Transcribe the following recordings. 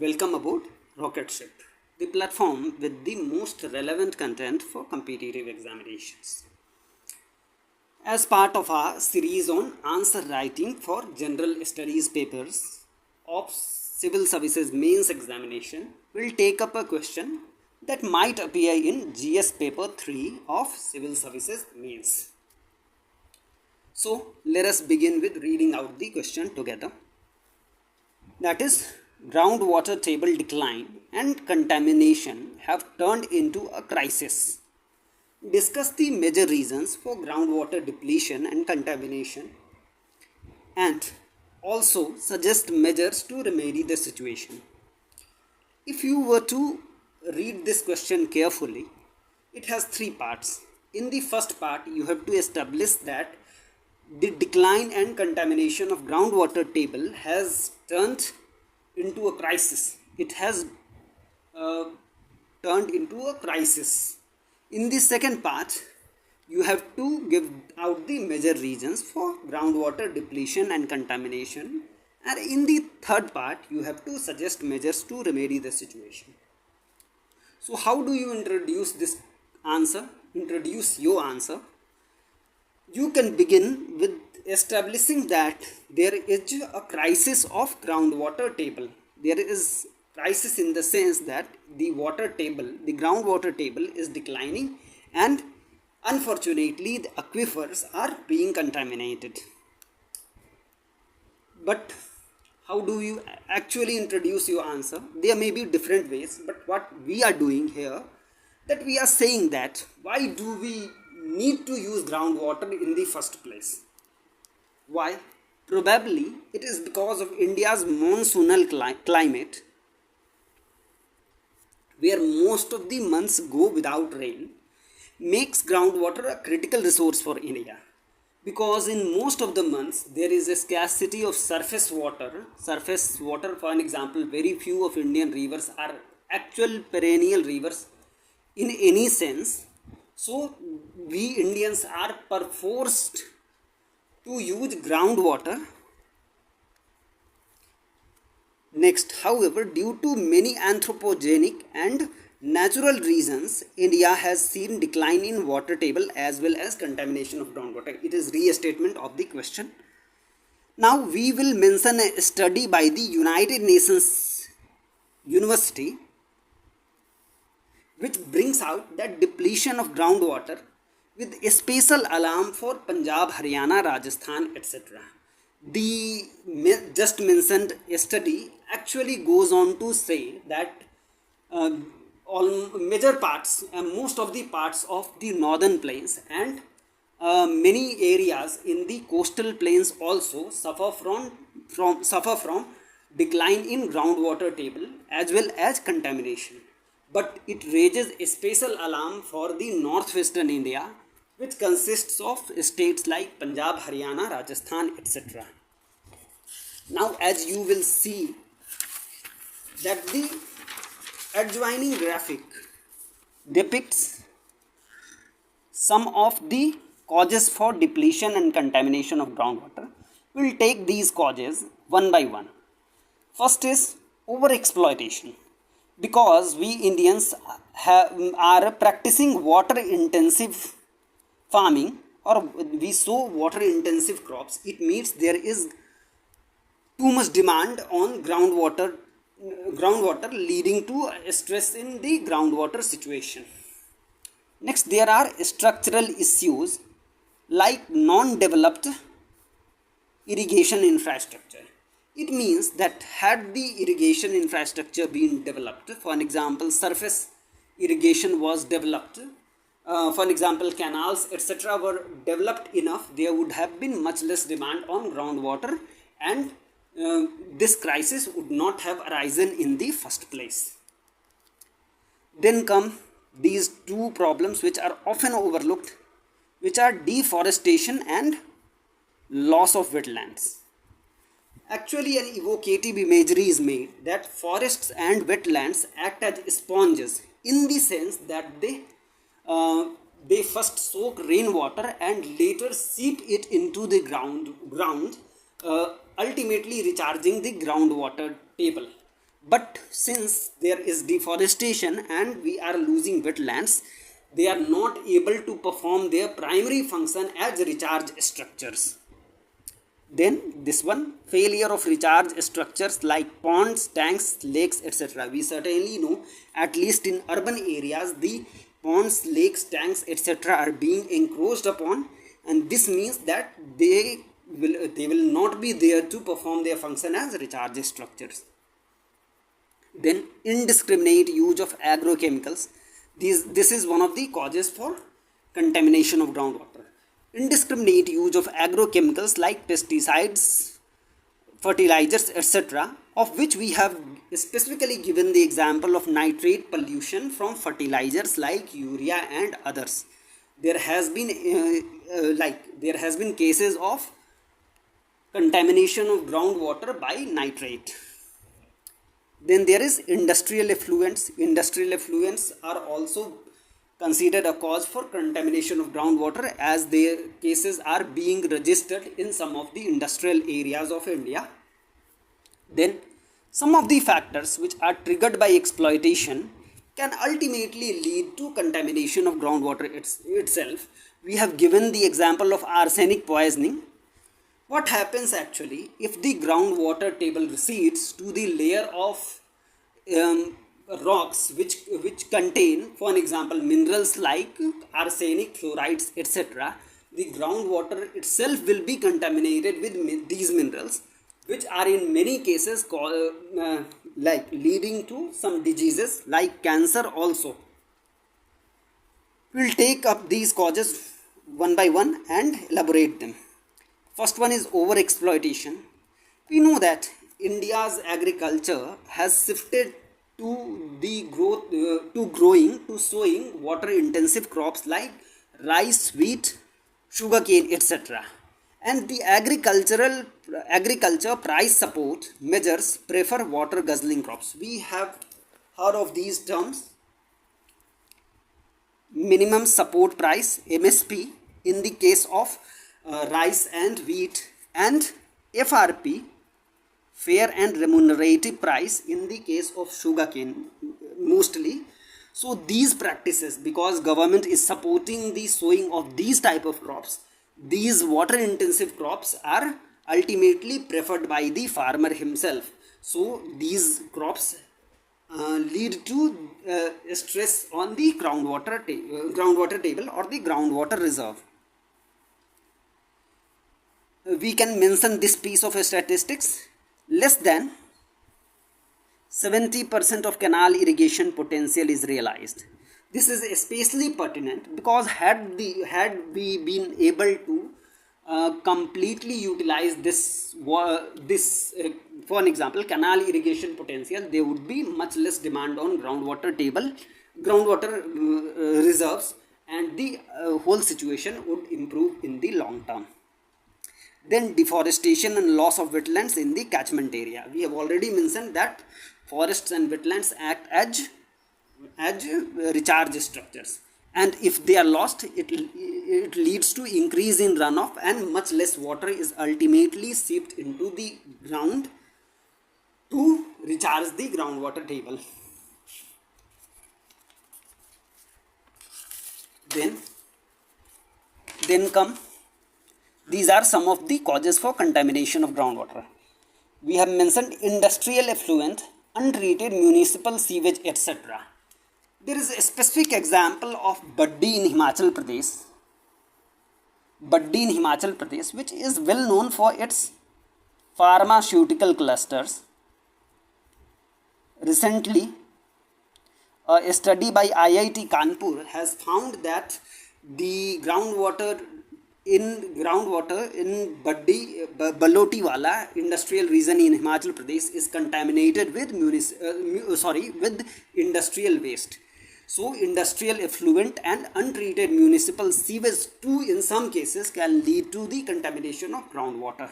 Welcome aboard Rocket Ship, the platform with the most relevant content for competitive examinations. As part of our series on answer writing for general studies papers of Civil Services Mains Examination, we'll take up a question that might appear in GS paper 3 of Civil Services Mains. So, let us begin with reading out the question together. That is, groundwater table decline and contamination have turned into a crisis. Discuss the major reasons for groundwater depletion and contamination and also suggest measures to remedy the situation. If you were to read this question carefully, it has three parts. In the first part, you have to establish that the decline and contamination of groundwater table has turned into a crisis. It has turned into a crisis. In the second part, you have to give out the major reasons for groundwater depletion and contamination. And in the third part, you have to suggest measures to remedy the situation. So how do you introduce this answer? Introduce your answer. You can begin with establishing that there is a crisis of groundwater table. There is crisis in the sense that the water table, the groundwater table is declining and unfortunately the aquifers are being contaminated. But how do you actually introduce your answer? There may be different ways, but what we are doing here, that we are saying that why do we need to use groundwater in the first place? Why? Probably it is because of India's monsoonal climate, where most of the months go without rain, makes groundwater a critical resource for India. Because in most of the months there is a scarcity of surface water. Surface water, for an example, very few of Indian rivers are actual perennial rivers in any sense. So we Indians are perforced to use groundwater. Next, however, due to many anthropogenic and natural reasons, India has seen decline in water table as well as contamination of groundwater. It is restatement of the question. Now we will mention a study by the United Nations University which brings out that depletion of groundwater with a special alarm for Punjab, Haryana, Rajasthan, etc. The just mentioned study actually goes on to say that all major parts, most of the parts of the northern plains and many areas in the coastal plains also suffer from decline in groundwater table as well as contamination. But it raises a special alarm for the northwestern India, which consists of states like Punjab, Haryana, Rajasthan, etc. Now, as you will see that the adjoining graphic depicts some of the causes for depletion and contamination of groundwater. We will take these causes one by one. First is overexploitation. Because we Indians are practicing water intensive farming or we sow water intensive crops, it means there is too much demand on groundwater leading to stress in the groundwater situation. Next, there are structural issues like non-developed irrigation infrastructure. It means that had the irrigation infrastructure been developed, for an example, surface irrigation was developed, for an example, canals, etc. were developed enough, there would have been much less demand on groundwater and this crisis would not have arisen in the first place. Then come these two problems which are often overlooked, which are deforestation and loss of wetlands. Actually, an evocative imagery is made that forests and wetlands act as sponges in the sense that they first soak rainwater and later seep it into the ground ultimately recharging the groundwater table. But since there is deforestation and we are losing wetlands, they are not able to perform their primary function as recharge structures. Then this one, failure of recharge structures like ponds, tanks, lakes, etc. We certainly know, at least in urban areas, the ponds, lakes, tanks, etc. are being encroached upon, and this means that they will not be there to perform their function as recharge structures. Then indiscriminate use of agrochemicals. This is one of the causes for contamination of groundwater. Indiscriminate use of agrochemicals like pesticides, fertilizers, etc., of which we have specifically given the example of nitrate pollution from fertilizers like urea and others. There has been there has been cases of contamination of groundwater by nitrate. Then there is industrial effluents. Industrial effluents are also considered a cause for contamination of groundwater, as their cases are being registered in some of the industrial areas of India. Then some of the factors which are triggered by exploitation can ultimately lead to contamination of groundwater itself. We have given the example of arsenic poisoning. What happens actually if the groundwater table recedes to the layer of rocks which contain, for an example, minerals like arsenic, fluorides, etc. The groundwater itself will be contaminated with these minerals, which are in many cases like leading to some diseases like cancer also. We'll take up these causes one by one and elaborate them. First one is overexploitation. We know that India's agriculture has shifted to the growth to sowing water intensive crops like rice, wheat, sugarcane, etc. And the agriculture price support measures prefer water guzzling crops. We have heard of these terms: minimum support price, MSP, in the case of rice and wheat, and FRP, fair and remunerative price, in the case of sugarcane mostly. So these practices, because government is supporting the sowing of these type of crops, these water intensive crops are ultimately preferred by the farmer himself. So these crops lead to stress on the groundwater table or the groundwater reserve. We can mention this piece of statistics: less than 70% of canal irrigation potential is realized. This is especially pertinent because had we been able to completely utilize this for an example, canal irrigation potential, there would be much less demand on groundwater reserves, and the whole situation would improve in the long term. Then deforestation and loss of wetlands in the catchment area. We have already mentioned that forests and wetlands act as recharge structures, and if they are lost, it leads to increase in runoff, and much less water is ultimately seeped into the ground to recharge the groundwater table. Then come, these are some of the causes for contamination of groundwater. We have mentioned industrial effluent, untreated municipal sewage, etc. There is a specific example of Baddi in Himachal Pradesh, which is well known for its pharmaceutical clusters. Recently, a study by IIT Kanpur has found that the groundwater in Baddi Balotiwala industrial region in Himachal Pradesh is contaminated with industrial waste. So industrial effluent and untreated municipal sewage too in some cases can lead to the contamination of groundwater.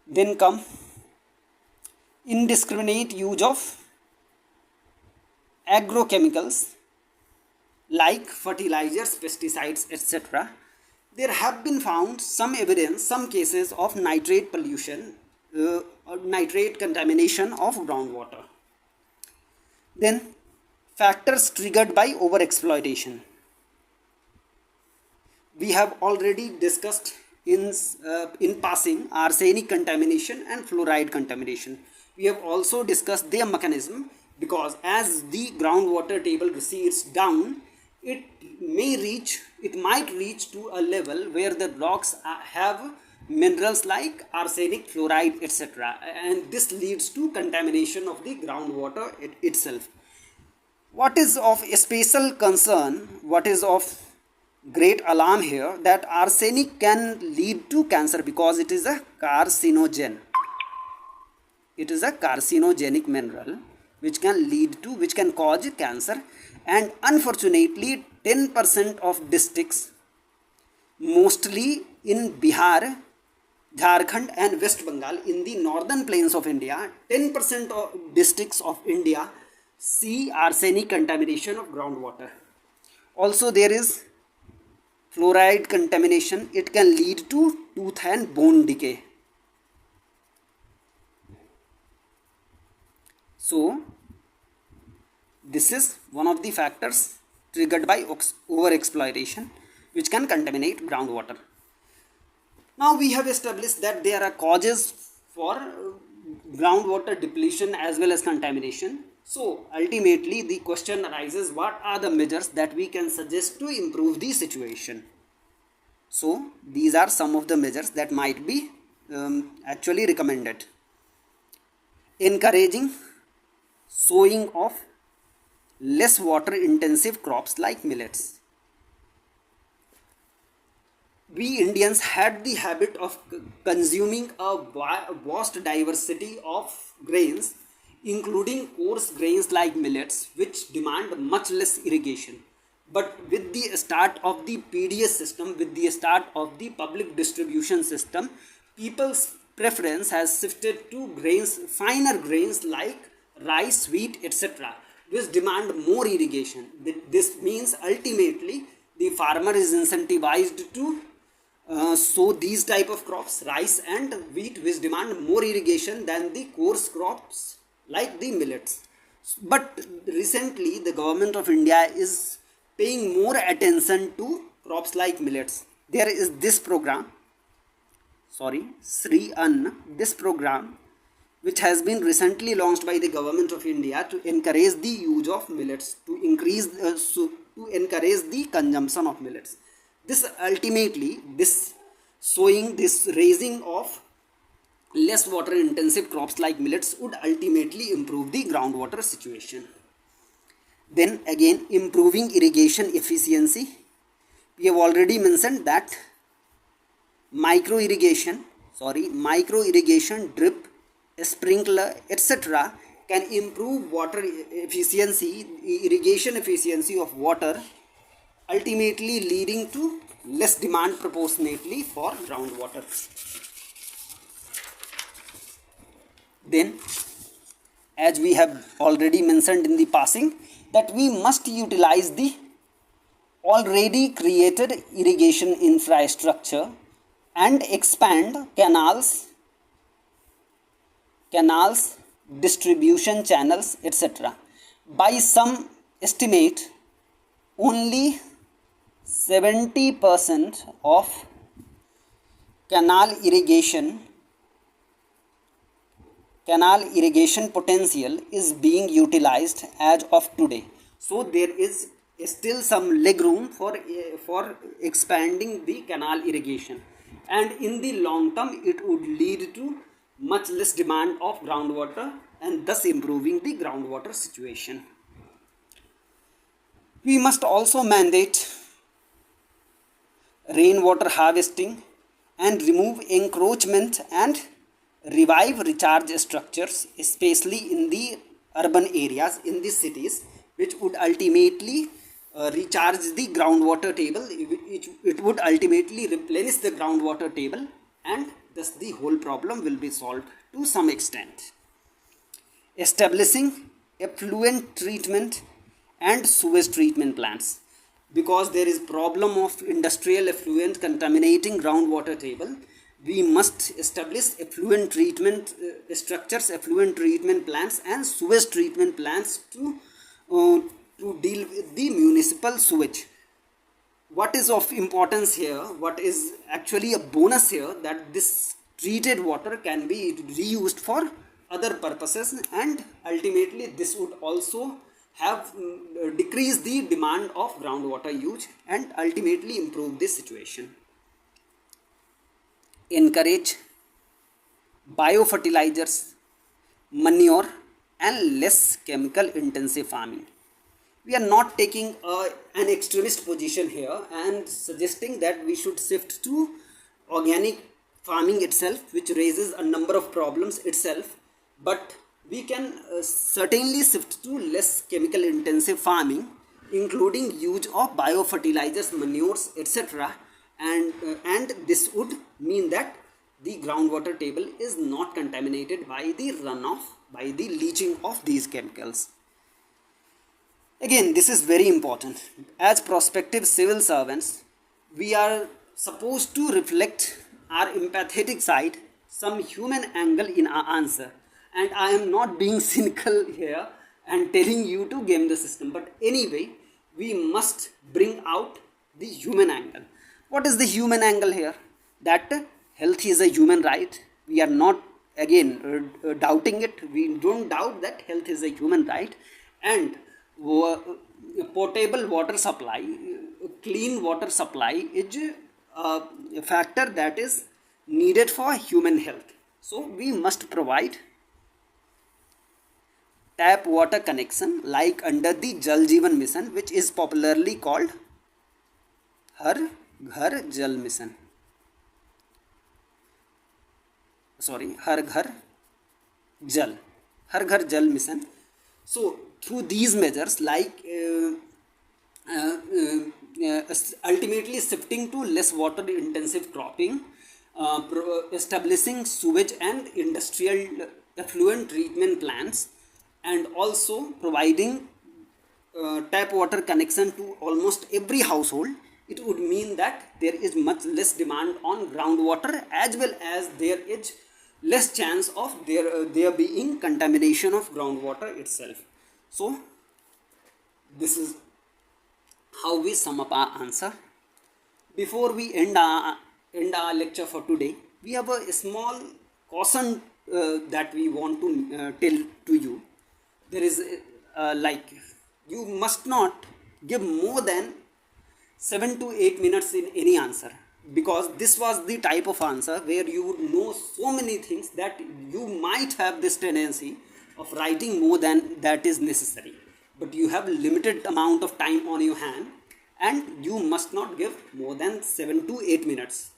Then come indiscriminate use of agrochemicals like fertilizers, pesticides, etc. There have been found some cases of nitrate pollution nitrate contamination of groundwater. Then factors triggered by overexploitation. We have already discussed in passing arsenic contamination and fluoride contamination. We have also discussed their mechanism, because as the groundwater table recedes down, it might reach to a level where the rocks have minerals like arsenic, fluoride, etc., and this leads to contamination of the groundwater itself. What is of special concern, what is of great alarm here, that arsenic can lead to cancer because it is a carcinogen. It is a carcinogenic mineral which can cause cancer, and unfortunately 10% of districts, mostly in Bihar, Jharkhand and West Bengal, in the northern plains of India, 10% of districts of India see arsenic contamination of groundwater. Also there is fluoride contamination. It can lead to tooth and bone decay. So this is one of the factors triggered by overexploitation which can contaminate groundwater. Now we have established that there are causes for groundwater depletion as well as contamination. So ultimately the question arises, what are the measures that we can suggest to improve the situation? So these are some of the measures that might be actually recommended. Encouraging sowing of less water intensive crops like millets. We Indians had the habit of consuming a vast diversity of grains, including coarse grains like millets, which demand much less irrigation. But with the start of the PDS system, with the start of the public distribution system, people's preference has shifted to finer grains like rice, wheat, etc., which demand more irrigation. This means ultimately the farmer is incentivized to sow these type of crops, rice and wheat, which demand more irrigation than the coarse crops like the millets. But recently the government of India is paying more attention to crops like millets. There is this program, Sri Ann, this program which has been recently launched by the government of India to encourage the use of millets, to encourage the consumption of millets. This ultimately, this raising of less water intensive crops like millets would ultimately improve the groundwater situation. Then again, improving irrigation efficiency. We have already mentioned that micro irrigation, drip, sprinkler, etc., can improve water efficiency, irrigation efficiency of water, ultimately leading to less demand proportionately for groundwater. Then, as we have already mentioned in the passing, that we must utilize the already created irrigation infrastructure and expand canals, distribution channels, etc. By some estimate, only 70% of canal irrigation potential is being utilized as of today. So there is still some leg room for expanding the canal irrigation, and in the long term it would lead to much less demand of groundwater and thus improving the groundwater situation. We must also mandate rainwater harvesting and remove encroachment and revive recharge structures, especially in the urban areas, in the cities, which would ultimately recharge the groundwater table. It would ultimately replenish the groundwater table, and thus the whole problem will be solved to some extent. Establishing effluent treatment and sewage treatment plants. Because there is problem of industrial effluent contaminating groundwater table, we must establish effluent treatment structures, effluent treatment plants, and sewage treatment plants uh, to deal with the municipal sewage. What is of importance here, what is actually a bonus here, that this treated water can be reused for other purposes, and ultimately this would also have decreased the demand of groundwater use and ultimately improve this situation. Encourage biofertilizers, manure, and less chemical intensive farming. We are not taking an extremist position here and suggesting that we should shift to organic farming itself, which raises a number of problems itself, but we can certainly shift to less chemical intensive farming, including use of biofertilizers, manures, etc. And this would mean that the groundwater table is not contaminated by the runoff, by the leaching of these chemicals. Again, this is very important. As prospective civil servants, we are supposed to reflect our empathetic side, some human angle in our answer. And I am not being cynical here and telling you to game the system. But anyway, we must bring out the human angle. What is the human angle here? That health is a human right. We are not, again, doubting it. We don't doubt that health is a human right. And potable water supply, clean water supply is a factor that is needed for human health. So we must provide tap water connection like under the Jal Jeevan Mission, which is popularly called Har Ghar Jal Mission. Sorry, Har Ghar Jal. Har Ghar Jal Mission. So through these measures, like ultimately shifting to less water intensive cropping, establishing sewage and industrial effluent treatment plants, and also providing tap water connection to almost every household, it would mean that there is much less demand on groundwater, as well as there is less chance of there being contamination of groundwater itself. So this is how we sum up our answer. Before we end our lecture for today, we have a small caution that we want to tell to you. There is like, you must not give more than 7 to 8 minutes in any answer, because this was the type of answer where you would know so many things that you might have this tendency of writing more than that is necessary. But you have limited amount of time on your hand, and you must not give more than 7 to 8 minutes.